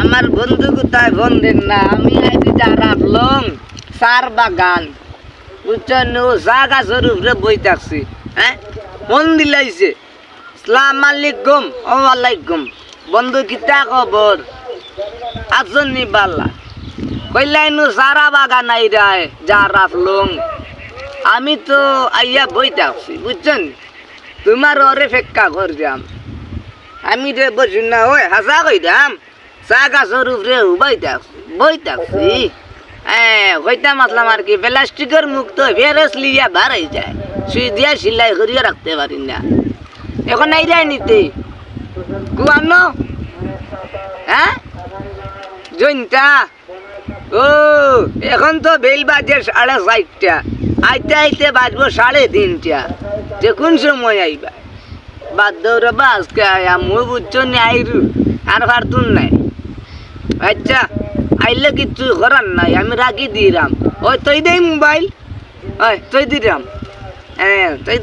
আমার বন্ধু কোথায় বন্ধের না আমি আইছি যারাপ লং সার বাগান বুঝছেন ও জাগা স্বরূপরে বই থাকছি হ্যাঁ মন দিলাইছে সালাম আলাইকুম ওয়ালাইকুম বন্ধু কিতা খবর আজন নি বালা কইলাইনু সারা বাগান আই রায় যারাপ লং আমি তো আইয়া বই থাকছি বুঝছেন তোমার ওরে ফেক্কা কর যাম আমি রে বসুন না ওই হাসা কই দাম জাগা স্বরূপ রে বই থাকছি হ্যাঁ কইতাম আসলাম আর কি প্লাস্টিকের মুক্ত ফেরস লিয়া বাড়াই যায় সুই দিয়া সিলাই করিয়া রাখতে পারি না এখন এই যায় নিতে কুয়ানো হ্যাঁ জৈনটা ও এখন তো বেল বাজে 4:30 আইতে আইতে বাজবো 3:30 যে কোন সময় আইবা বাদ দৌড় বা আজকে আয়া মুই বুঝছো নি আইরু আর পারতুন নাই আচ্ছা আইলে কিচ্ছু করার নাই আমি রাখি দিলাম ওই তুই দেই মোবাইল ওই তুই দিলাম হ্যাঁ তুই